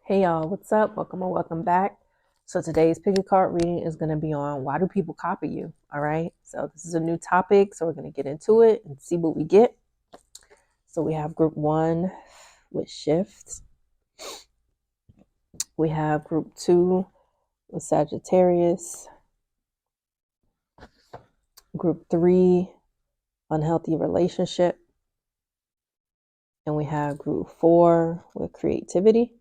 Hey y'all, what's up? Welcome or welcome back. So today's pick a card reading is going to be on why do people copy you? All right. So this is a new topic, so we're going to get into it and see what we get. So we have group 1 with shifts. We have group 2 with Sagittarius. Group 3, unhealthy relationship. And we have group 4 with creativity.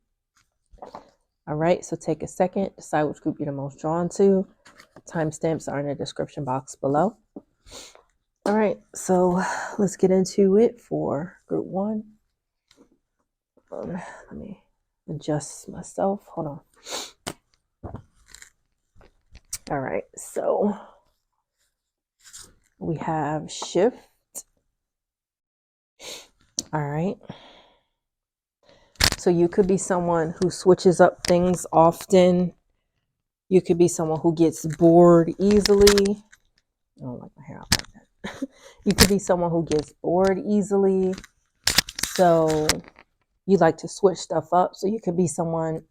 All right, so take a second, decide which group you're the most drawn to. Timestamps are in the description box below. All right, so let's get into it for group 1. Let me adjust myself. Hold on. All right, so we have shift. All right. So you could be someone who switches up things often. You could be someone who gets bored easily. I don't like my hair out like that. You could be someone who gets bored easily. So you like to switch stuff up. So you could be someone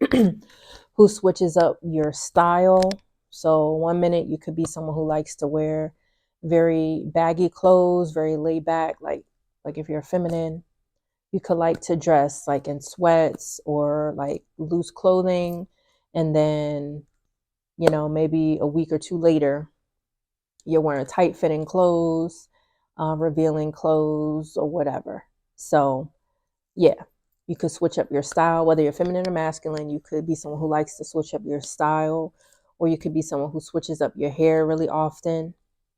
who switches up your style. So 1 minute you could be someone who likes to wear very baggy clothes, very laid back, like if you're feminine. You could like to dress like in sweats or like loose clothing. And then, you know, maybe a week or two later, you're wearing tight fitting clothes, revealing clothes or whatever. So yeah, you could switch up your style, whether you're feminine or masculine. You could be someone who likes to switch up your style, or you could be someone who switches up your hair really often,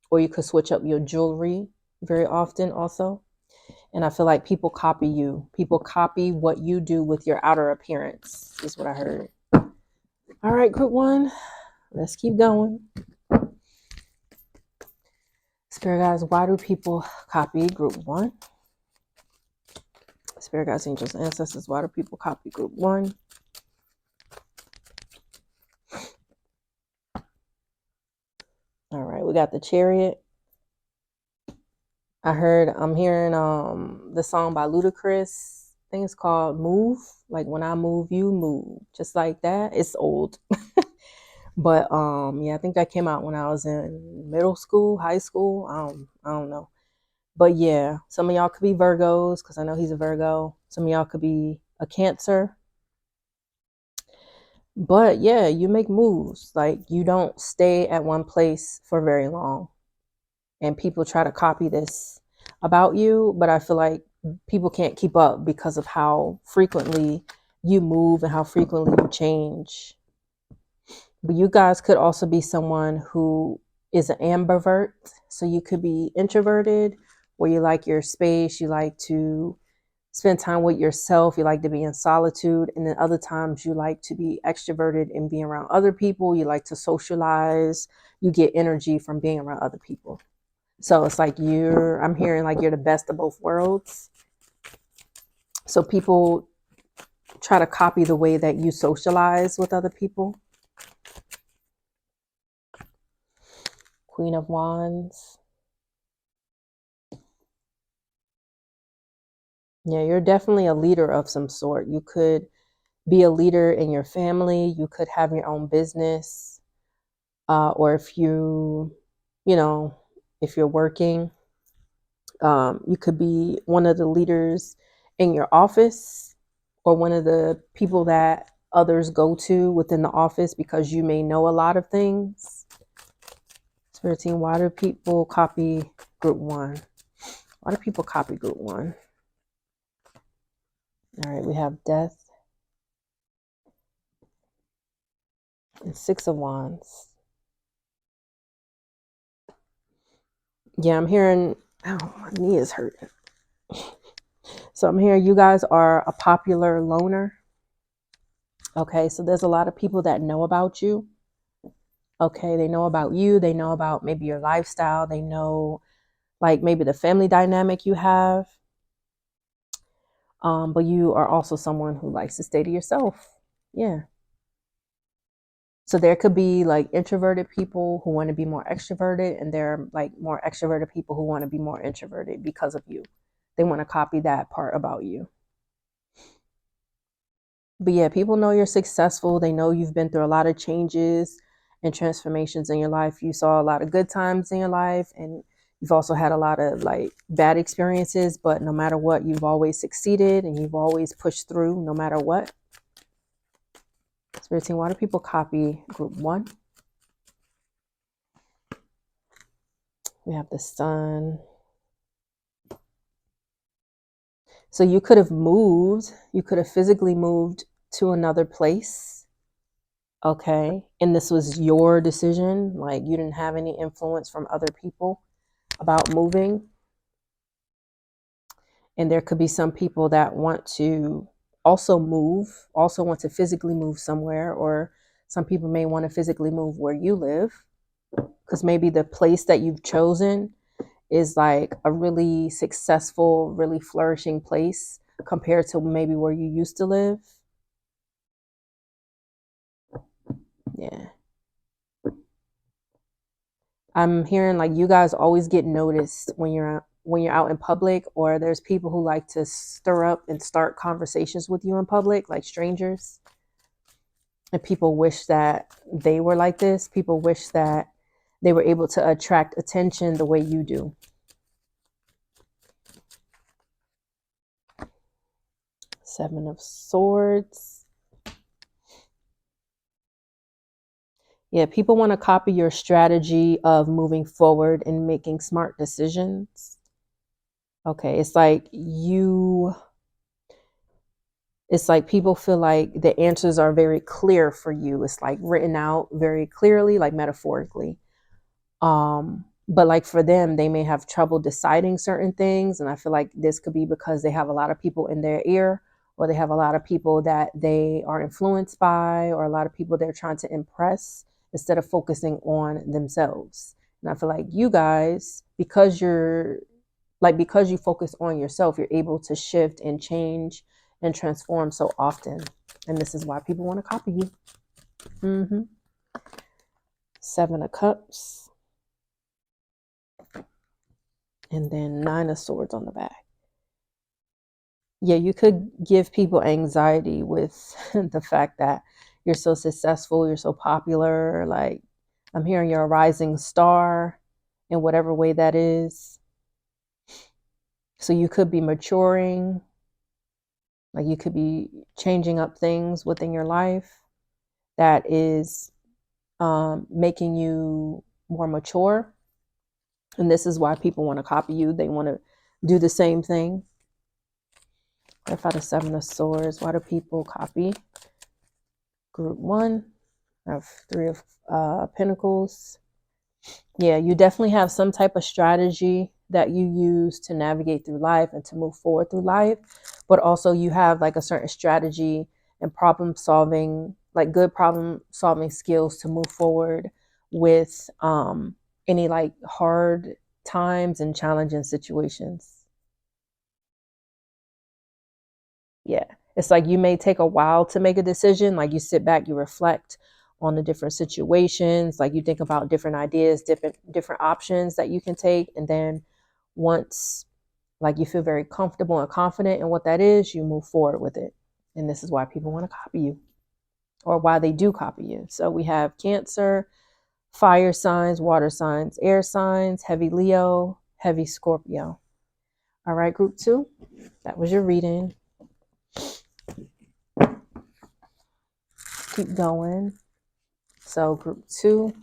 or you could switch up your jewelry very often also. And I feel like people copy you. People copy what you do with your outer appearance, is what I heard. All right, group 1, let's keep going. Spirit guides, why do people copy group 1? Spirit guides, angels, ancestors, why do people copy group 1? All right, we got the Chariot. I'm hearing the song by Ludacris. I think it's called Move. Like when I move, you move. Just like that. It's old. But yeah, I think that came out when I was in middle school, high school. I don't know. But yeah, some of y'all could be Virgos because I know he's a Virgo. Some of y'all could be a Cancer. But yeah, you make moves. Like you don't stay at one place for very long. And people try to copy this about you, but I feel like people can't keep up because of how frequently you move and how frequently you change. But you guys could also be someone who is an ambivert. So you could be introverted, where you like your space, you like to spend time with yourself, you like to be in solitude, and then other times you like to be extroverted and be around other people, you like to socialize, you get energy from being around other people. So it's like I'm hearing like you're the best of both worlds. So people try to copy the way that you socialize with other people. Queen of Wands. Yeah, you're definitely a leader of some sort. You could be a leader in your family. You could have your own business. Or if if you're working, you could be one of the leaders in your office or one of the people that others go to within the office because you may know a lot of things. Spirit team, why do people copy group 1? Why do people copy group 1? All right, we have Death and 6 of Wands. Yeah, I'm hearing, my knee is hurting. So I'm hearing you guys are a popular loner. Okay, so there's a lot of people that know about you. Okay, they know about you. They know about maybe your lifestyle. They know like maybe the family dynamic you have. But you are also someone who likes to stay to yourself. Yeah. So there could be like introverted people who want to be more extroverted, and there are like more extroverted people who want to be more introverted because of you. They want to copy that part about you. But yeah, people know you're successful. They know you've been through a lot of changes and transformations in your life. You saw a lot of good times in your life, and you've also had a lot of like bad experiences, but no matter what, you've always succeeded and you've always pushed through no matter what. Spirit team, why do people copy group 1? We have the sun. So you could have moved, you could have physically moved to another place. Okay. And this was your decision. Like you didn't have any influence from other people about moving. And there could be some people that want to also move, also want to physically move somewhere, or some people may want to physically move where you live, because maybe the place that you've chosen is like a really successful, really flourishing place compared to maybe where you used to live. Yeah. I'm hearing like you guys always get noticed when you're out in public, or there's people who like to stir up and start conversations with you in public, like strangers. And people wish that they were like this. People wish that they were able to attract attention the way you do. Seven of Swords. Yeah, people want to copy your strategy of moving forward and making smart decisions. Okay, it's like people feel like the answers are very clear for you. It's like written out very clearly, like metaphorically. But like for them, they may have trouble deciding certain things. And I feel like this could be because they have a lot of people in their ear, or they have a lot of people that they are influenced by, or a lot of people they're trying to impress instead of focusing on themselves. And I feel like you guys, because you focus on yourself, you're able to shift and change and transform so often. And this is why people want to copy you. Mm-hmm. 7 of Cups. And then 9 of Swords on the back. Yeah, you could give people anxiety with the fact that you're so successful, you're so popular. Like, I'm hearing you're a rising star in whatever way that is. So you could be maturing. Like, you could be changing up things within your life that is making you more mature. And this is why people want to copy you. They want to do the same thing. If I have 7 of Swords, why do people copy? Group 1, I have 3 of Pentacles. Yeah, you definitely have some type of strategy that you use to navigate through life and to move forward through life. But also you have like a certain strategy and problem solving, like good problem solving skills to move forward with any like hard times and challenging situations. Yeah. It's like you may take a while to make a decision. Like you sit back, you reflect on the different situations, like you think about different ideas, different options that you can take. And then once like you feel very comfortable and confident in what that is, you move forward with it. And this is why people want to copy you, or why they do copy you. So we have Cancer, fire signs, water signs, air signs, heavy Leo, heavy Scorpio. All right, group 2, that was your reading. Keep going. So group 2,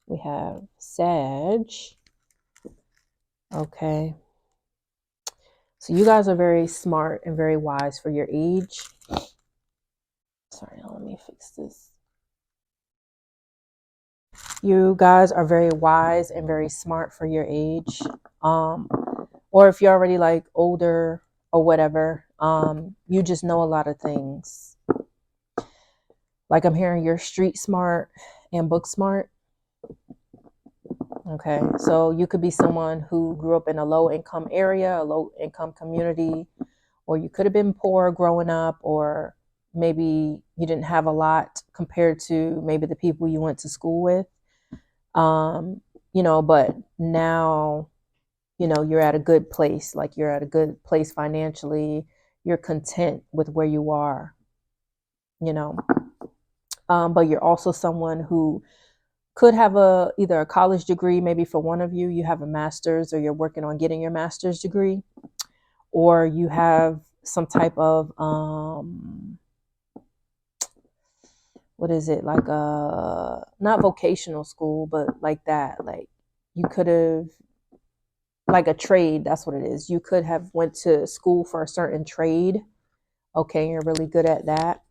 we have Sag. Okay. So you guys are very smart and very wise for your age. Sorry, let me fix this. You guys are very wise and very smart for your age. Or if you're already like older or whatever, you just know a lot of things. Like I'm hearing you're street smart and book smart. Okay, so you could be someone who grew up in a low income area, a low income community, or you could have been poor growing up, or maybe you didn't have a lot compared to maybe the people you went to school with. But now, you're at a good place, like you're at a good place financially, you're content with where you are. you know. But you're also someone who could have either a college degree. Maybe for one of you, you have a master's, or you're working on getting your master's degree, or you have some type of what is it, like not vocational school, but like that. Like you could have, like a trade, that's what it is. You could have went to school for a certain trade. Okay, you're really good at that.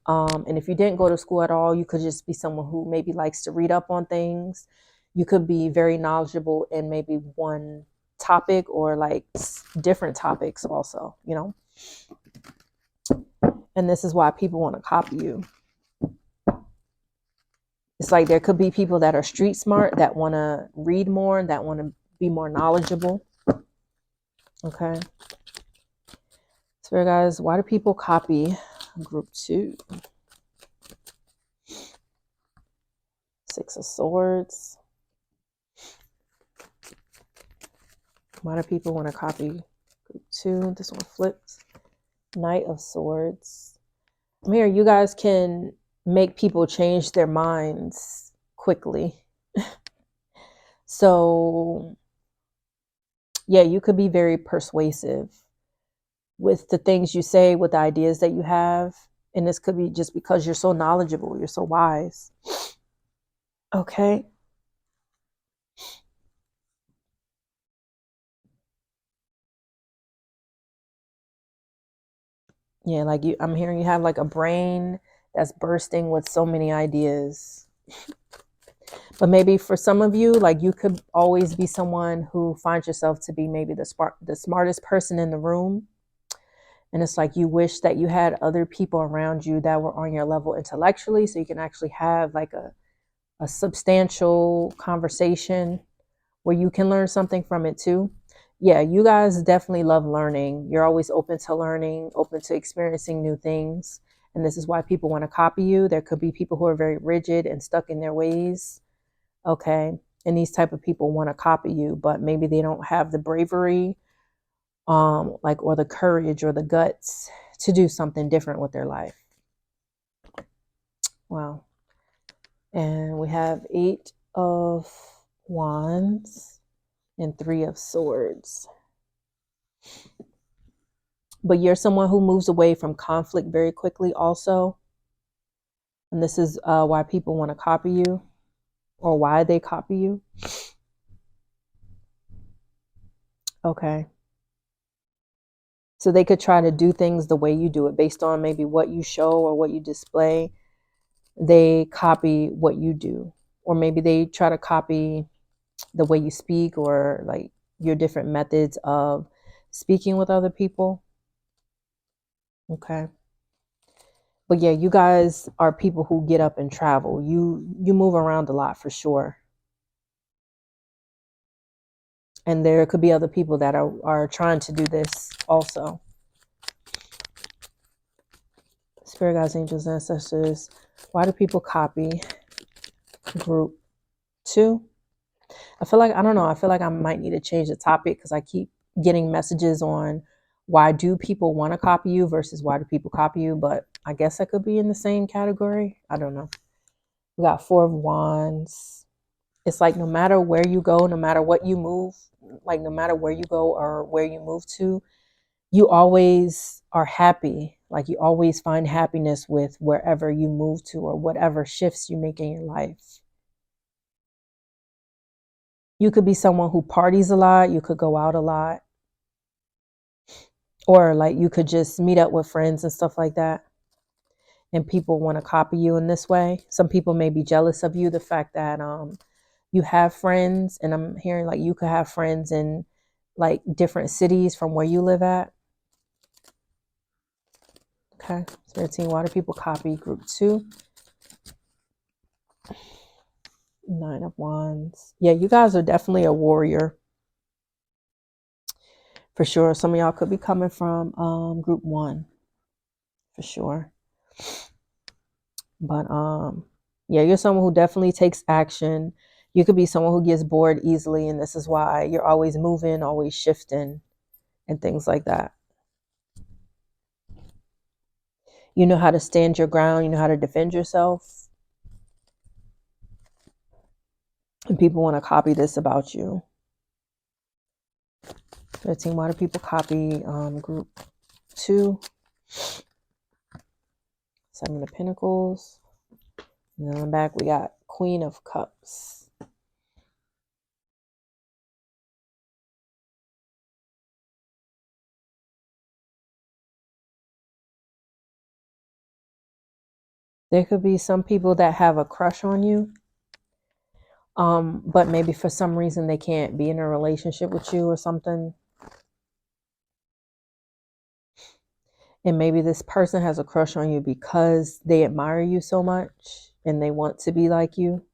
And if you didn't go to school at all, you could just be someone who maybe likes to read up on things. You could be very knowledgeable in maybe one topic, or like different topics also, you know. And this is why people want to copy you. It's like there could be people that are street smart, that want to read more, that want to be more knowledgeable. Okay. So guys, why do people copy group 2? 6 of Swords. Why do people want to copy group 2? This one flips. Knight of Swords. Here, you guys can make people change their minds quickly. So, yeah, you could be very persuasive with the things you say, with the ideas that you have. And this could be just because you're so knowledgeable, you're so wise. Okay. Yeah, like I'm hearing you have like a brain that's bursting with so many ideas. But maybe for some of you, like you could always be someone who finds yourself to be maybe the smartest person in the room. And it's like you wish that you had other people around you that were on your level intellectually, so you can actually have like a substantial conversation where you can learn something from it too. Yeah, you guys definitely love learning. You're always open to learning, open to experiencing new things. And this is why people want to copy you. There could be people who are very rigid and stuck in their ways. Okay. And these type of people want to copy you, but maybe they don't have the bravery, like, or the courage or the guts to do something different with their life. Wow. And we have 8 of Wands and 3 of Swords. But you're someone who moves away from conflict very quickly also. And this is why people want to copy you, or why they copy you. Okay. So they could try to do things the way you do it, based on maybe what you show or what you display. They copy what you do. Or maybe they try to copy the way you speak, or like your different methods of speaking with other people. Okay. But yeah, you guys are people who get up and travel. You move around a lot for sure. And there could be other people that are trying to do this also. Spirit guides, angels, ancestors. Why do people copy group 2? I feel like, I don't know, I feel like I might need to change the topic, because I keep getting messages on why do people want to copy you versus why do people copy you. But I guess I could be in the same category. I don't know. We got 4 of Wands. It's like no matter where you go, no matter what you move, like no matter where you go or where you move to, you always are happy. Like you always find happiness with wherever you move to, or whatever shifts you make in your life. You could be someone who parties a lot. You could go out a lot. Or like you could just meet up with friends and stuff like that. And people want to copy you in this way. Some people may be jealous of you, the fact that you have friends. And I'm hearing like you could have friends in like different cities from where you live at. Okay. Spirit team, why do people copy group 2? 9 of Wands. Yeah, you guys are definitely a warrior. For sure. Some of y'all could be coming from group 1. For sure. But yeah, you're someone who definitely takes action. You could be someone who gets bored easily, and this is why you're always moving, always shifting, and things like that. You know how to stand your ground. You know how to defend yourself. And people want to copy this about you. 13, why do people copy group 2? 7 of Pentacles. And then on the back, we got Queen of Cups. There could be some people that have a crush on you. But maybe for some reason they can't be in a relationship with you or something. And maybe this person has a crush on you because they admire you so much and they want to be like you.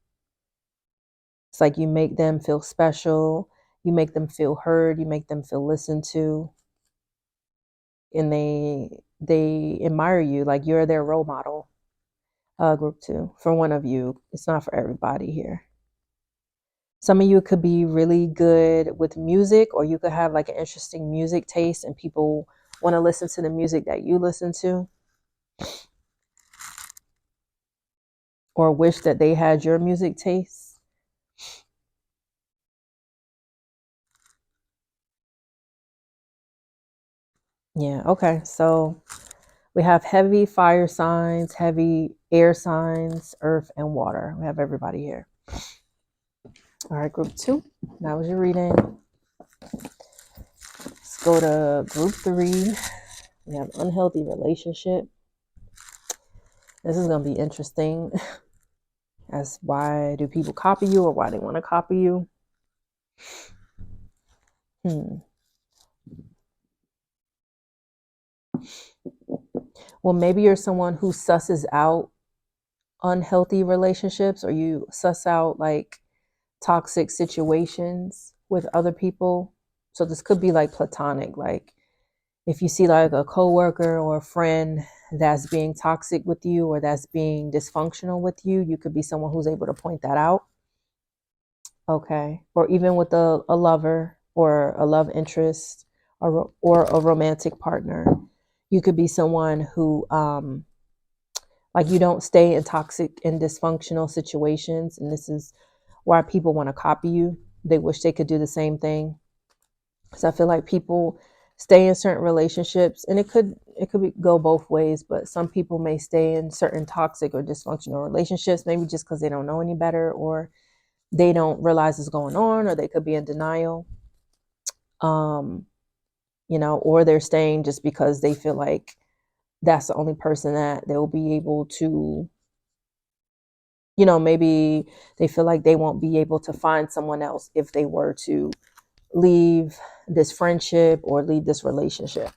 It's like you make them feel special. You make them feel heard. You make them feel listened to. And they admire you like you're their role model. Group 2, for one of you. It's not for everybody here. Some of you could be really good with music, or you could have like an interesting music taste and people want to listen to the music that you listen to, or wish that they had your music taste. Yeah, okay. So we have heavy fire signs, heavy air signs, earth and water. We have everybody here. All right, group 2. That was your reading. Let's go to group 3. We have unhealthy relationship. This is going to be interesting. As why do people copy you, or why they want to copy you? Well, maybe you're someone who susses out unhealthy relationships, or you suss out like toxic situations with other people. So this could be like platonic. Like if you see like a coworker or a friend that's being toxic with you or that's being dysfunctional with you, you could be someone who's able to point that out. Okay. Or even with a lover or a love interest or a romantic partner. You could be someone who, like you don't stay in toxic and dysfunctional situations. And this is why people want to copy you. They wish they could do the same thing. So I feel like people stay in certain relationships, and it could go both ways, but some people may stay in certain toxic or dysfunctional relationships, maybe just because they don't know any better, or they don't realize what's going on, or they could be in denial. Or they're staying just because they feel like that's the only person that they'll be able to, maybe they feel like they won't be able to find someone else if they were to leave this friendship or leave this relationship.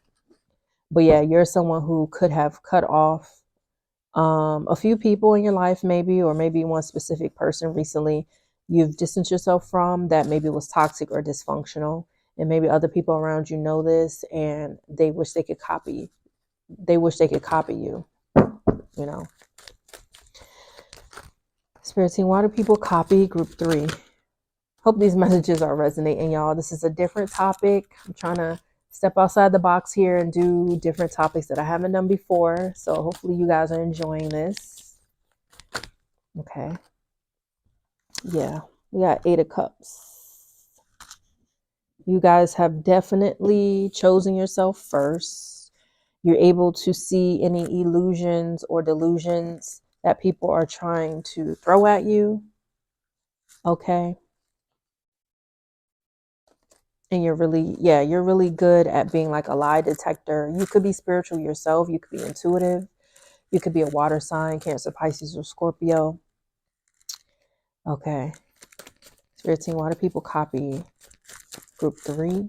But yeah, you're someone who could have cut off a few people in your life, maybe, or maybe one specific person recently you've distanced yourself from that maybe was toxic or dysfunctional. And maybe other people around you know this and they wish they could copy. They wish they could copy you, Spirit team, why do people copy group 3? Hope these messages are resonating, y'all. This is a different topic. I'm trying to step outside the box here and do different topics that I haven't done before. So hopefully you guys are enjoying this. Okay. Yeah, we got 8 of Cups. You guys have definitely chosen yourself first. You're able to see any illusions or delusions that people are trying to throw at you. Okay. And you're really good at being like a lie detector. You could be spiritual yourself. You could be intuitive. You could be a water sign, Cancer, Pisces, or Scorpio. Okay. Spirit team, why do people copy group 3?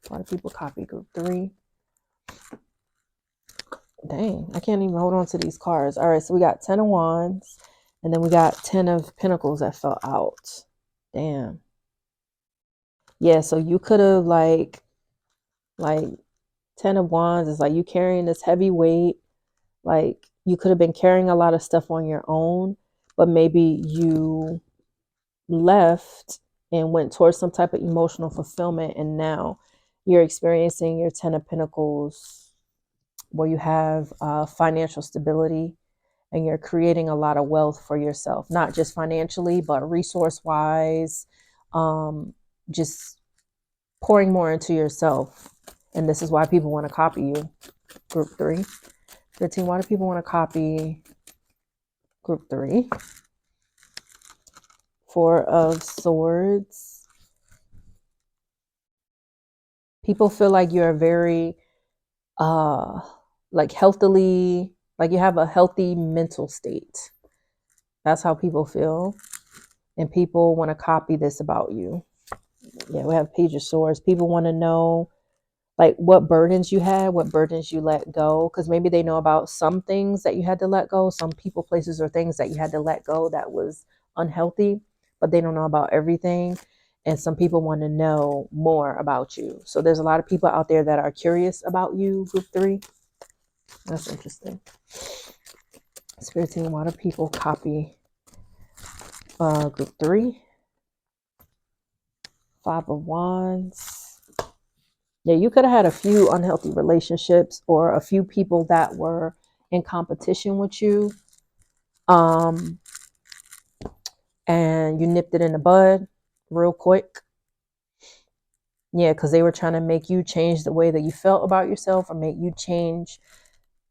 Why do people copy group 3? Dang, I can't even hold on to these cards. All right, so we got 10 of Wands, and then we got 10 of Pentacles that fell out. Damn. Yeah, so you could have like 10 of Wands is like you carrying this heavy weight. Like you could have been carrying a lot of stuff on your own, but maybe you left and went towards some type of emotional fulfillment, and now you're experiencing your 10 of Pentacles where you have financial stability and you're creating a lot of wealth for yourself, not just financially, but resource wise, just pouring more into yourself. And this is why people want to copy you. Group 3. 13, why do people want to copy group 3? 4 of Swords. People feel like you're very, like healthily, like you have a healthy mental state. That's how people feel. And people want to copy this about you. Yeah, we have Page of Swords. People want to know like what burdens you had, what burdens you let go. Because maybe they know about some things that you had to let go, some people, places, or things that you had to let go that was unhealthy, but they don't know about everything. And some people want to know more about you. So there's a lot of people out there that are curious about you, group 3. That's interesting. Spirit team, why do people copy group 3? 5 of Wands. Yeah, you could have had a few unhealthy relationships or a few people that were in competition with you. And you nipped it in the bud real quick. Yeah, because they were trying to make you change the way that you felt about yourself, or make you change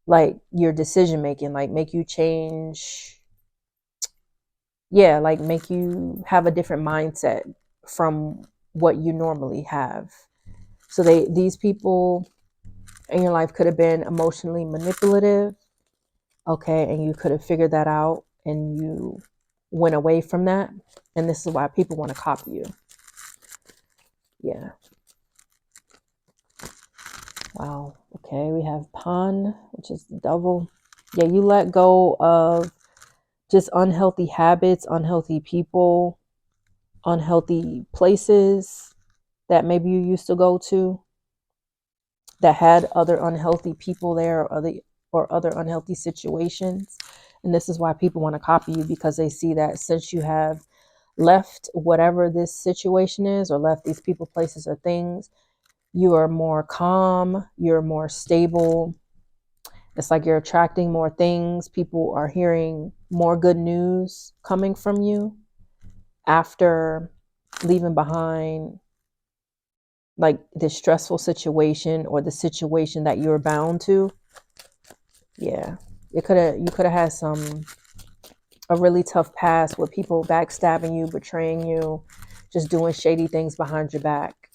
like your decision making, like make you change. Yeah, like make you have a different mindset from what you normally have. So these people in your life could have been emotionally manipulative. Okay, and you could have figured that out and you went away from that. And this is why people want to copy you. Yeah. Wow. Okay, we have Pan, which is the devil. Yeah, you let go of just unhealthy habits, unhealthy people, unhealthy places that maybe you used to go to that had other unhealthy people there, or other unhealthy situations. And this is why people want to copy you, because they see that since you have left whatever this situation is, or left these people, places, or things, you are more calm, you're more stable. It's like you're attracting more things. People are hearing more good news coming from you after leaving behind like this stressful situation, or the situation that you're bound to. Yeah, you could have had a really tough past with people backstabbing you, betraying you, just doing shady things behind your back.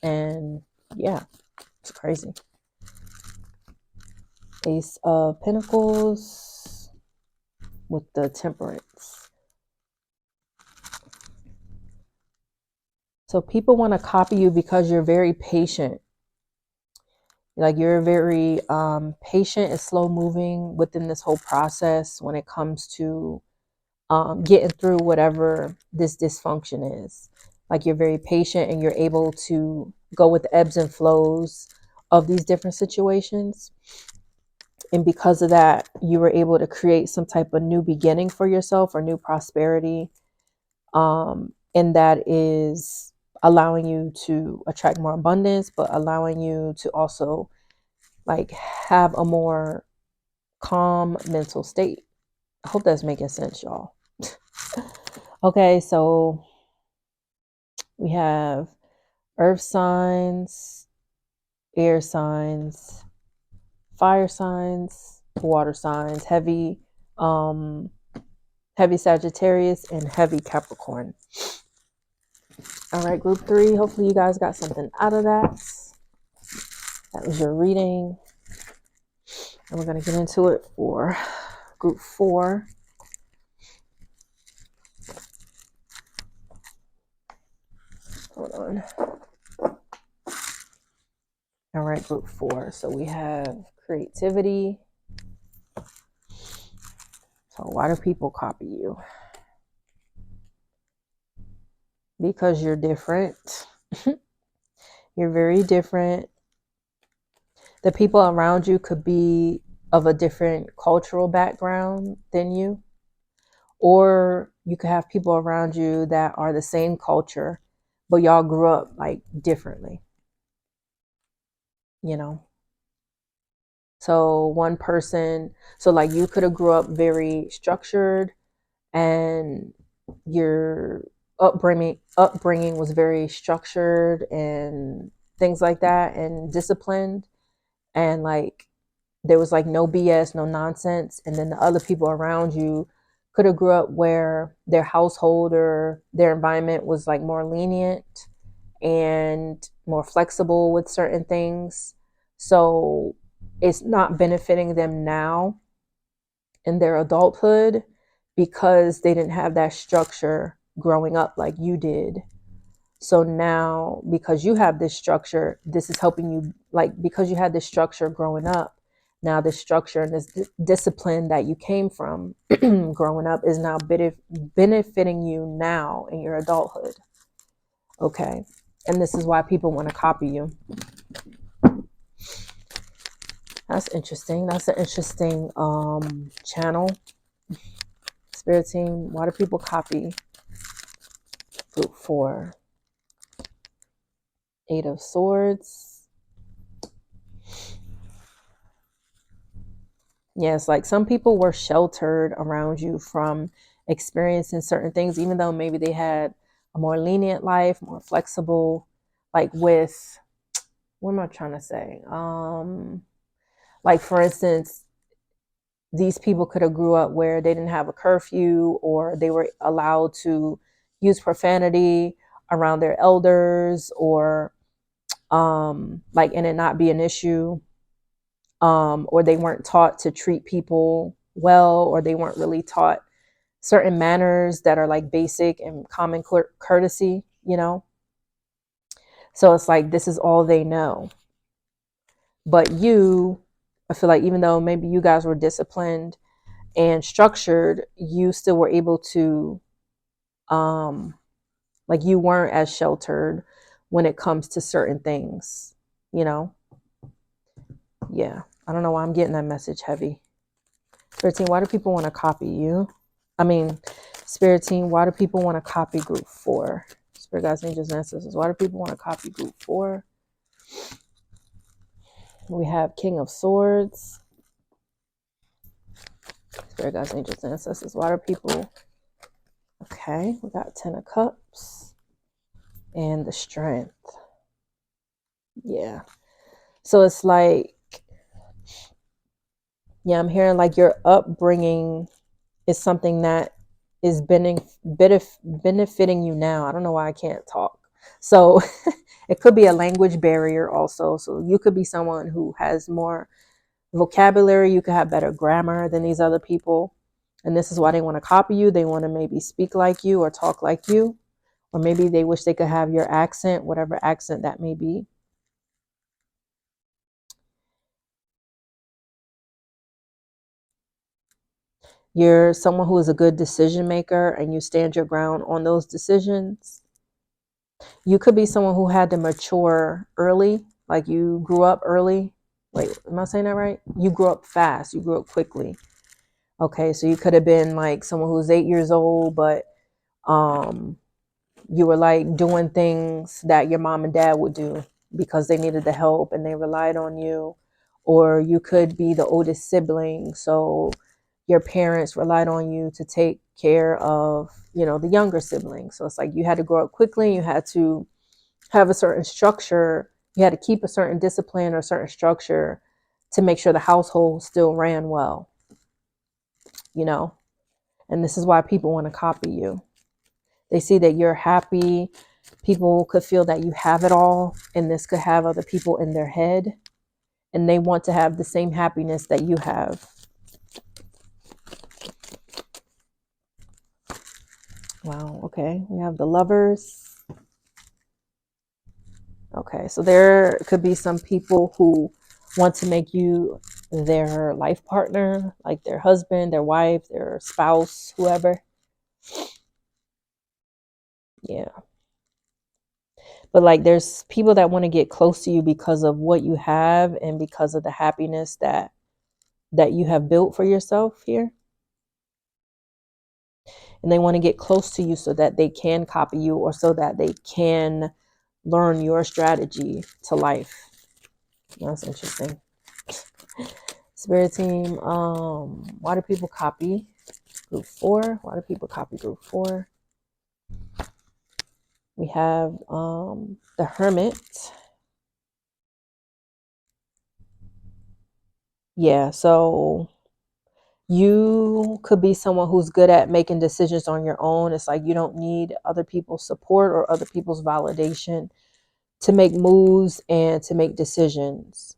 And yeah, it's crazy. Ace of Pentacles with the Temperance. So people want to copy you because you're very patient. Like you're very patient and slow moving within this whole process when it comes to getting through whatever this dysfunction is. Like you're very patient and you're able to go with the ebbs and flows of these different situations. And because of that, you were able to create some type of new beginning for yourself, or new prosperity. And that is allowing you to attract more abundance, but allowing you to also like have a more calm mental state. I hope that's making sense, y'all. Okay, so we have earth signs, air signs, fire signs, water signs, heavy Sagittarius, and heavy Capricorn. All right, group 3, hopefully you guys got something out of that. That was your reading. And we're going to get into it for group 4. Hold on. All right, group 4. So we have creativity. So why do people copy you? Because you're different. You're very different. The people around you could be of a different cultural background than you. Or you could have people around you that are the same culture, but y'all grew up like differently. You know? So one person, so like you could have grew up very structured, and your upbringing was very structured and things like that, and disciplined, and like there was like no BS, no nonsense. And then the other people around you could have grew up where their household or their environment was like more lenient and more flexible with certain things. So it's not benefiting them now in their adulthood because they didn't have that structure growing up like you did. So now, because you have this structure, this is helping you, like, because you had this structure growing up, now this structure and this discipline that you came from growing up is now benefiting you now in your adulthood. Okay. And this is why people want to copy you. That's interesting. That's an interesting channel. Spirit team, why do people copy group 4? 8 of Swords. Yes, like some people were sheltered around you from experiencing certain things, even though maybe they had a more lenient life, more flexible, like with, what am I trying to say? Like for instance, these people could have grew up where they didn't have a curfew, or they were allowed to use profanity around their elders, or like, and it not be an issue. Or they weren't taught to treat people well, or they weren't really taught certain manners that are like basic and common courtesy, you know? So it's like, this is all they know. But you, I feel like even though maybe you guys were disciplined and structured, you still were able to, like you weren't as sheltered when it comes to certain things, you know? Yeah. I don't know why I'm getting that message heavy. Spirit team, why do people want to copy you? I mean, Spirit team, why do people want to copy group 4? Spirit guides, angels, and ancestors, why do people want to copy group 4? We have King of Swords. Spirit guides, angels, and ancestors, why do people? Okay, we got 10 of Cups and the Strength. Yeah. So it's like, yeah, I'm hearing like your upbringing is something that is benefiting you now. I don't know why I can't talk. So it could be a language barrier also. So you could be someone who has more vocabulary. You could have better grammar than these other people. And this is why they want to copy you. They want to maybe speak like you or talk like you. Or maybe they wish they could have your accent, whatever accent that may be. You're someone who is a good decision maker and you stand your ground on those decisions. You could be someone who had to mature early, like you grew up early. Wait, am I saying that right? You grew up fast. You grew up quickly. Okay, so you could have been like someone who was 8 years old, but you were like doing things that your mom and dad would do because they needed the help and they relied on you. Or you could be the oldest sibling, so your parents relied on you to take care of, you know, the younger siblings. So it's like you had to grow up quickly. You had to have a certain structure. You had to keep a certain discipline or certain structure to make sure the household still ran well, you know? And this is why people want to copy you. They see that you're happy. People could feel that you have it all, and this could have other people in their head, and they want to have the same happiness that you have. Wow, okay. We have the Lovers. Okay, so there could be some people who want to make you their life partner, like their husband, their wife, their spouse, whoever. Yeah. But like there's people that want to get close to you because of what you have and because of the happiness that you have built for yourself here. And they want to get close to you so that they can copy you, or so that they can learn your strategy to life. That's interesting. Spirit team, why do people copy group 4? Why do people copy group 4? We have the Hermit. Yeah, so you could be someone who's good at making decisions on your own. It's like you don't need other people's support or other people's validation to make moves and to make decisions.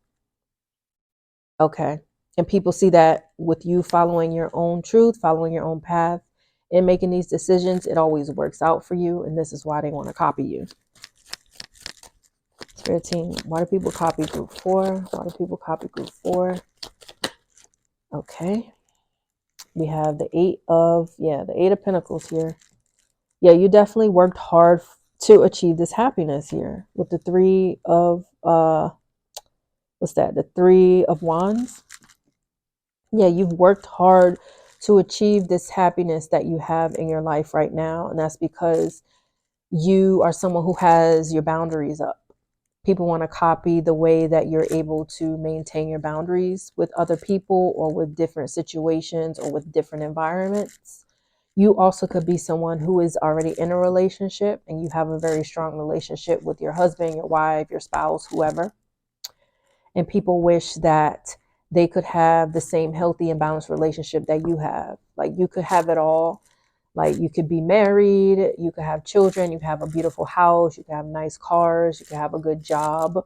Okay. And people see that with you following your own truth, following your own path, and making these decisions, it always works out for you. And this is why they want to copy you. Spirit team, why do people copy group 4? Why do people copy group 4? Okay. We have the Eight of Pentacles here. Yeah, you definitely worked hard to achieve this happiness here. With the Three of, what's that? The Three of Wands. Yeah, you've worked hard to achieve this happiness that you have in your life right now. And that's because you are someone who has your boundaries up. People want to copy the way that you're able to maintain your boundaries with other people or with different situations or with different environments. You also could be someone who is already in a relationship and you have a very strong relationship with your husband, your wife, your spouse, whoever. And people wish that they could have the same healthy and balanced relationship that you have. Like you could have it all. Like you could be married, you could have children, you could have a beautiful house, you could have nice cars, you could have a good job.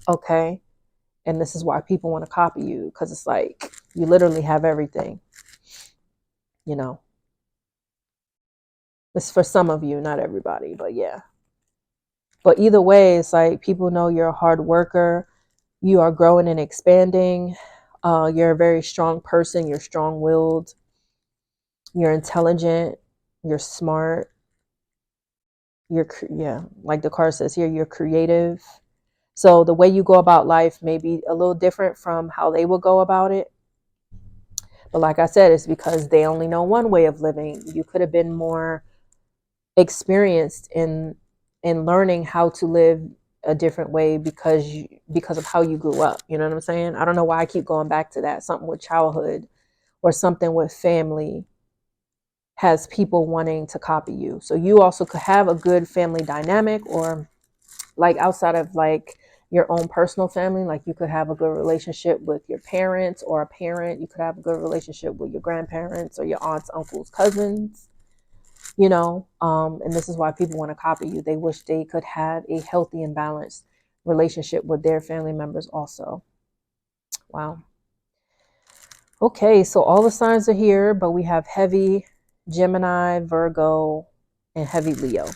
Okay. And this is why people want to copy you, because it's like you literally have everything. You know, it's for some of you, not everybody, but yeah. But either way, it's like people know you're a hard worker. You are growing and expanding. You're a very strong person. You're strong-willed. You're intelligent. You're smart. Like the card says here, you're creative. So the way you go about life may be a little different from how they will go about it. But like I said, it's because they only know one way of living. You could have been more experienced in learning how to live a different way because of how you grew up. You know what I'm saying? I don't know why I keep going back to that. Something with childhood or something with family has people wanting to copy you. So you also could have a good family dynamic, or like outside of like your own personal family, like you could have a good relationship with your parents or a parent. You could have a good relationship with your grandparents or your aunts, uncles, cousins, you know. And this is why people want to copy you. They wish they could have a healthy and balanced relationship with their family members also. Wow. Okay, so all the signs are here, but we have heavy Gemini, Virgo, and heavy Leo.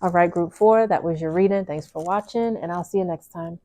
All right, group 4, that was your reading. Thanks for watching, and I'll see you next time.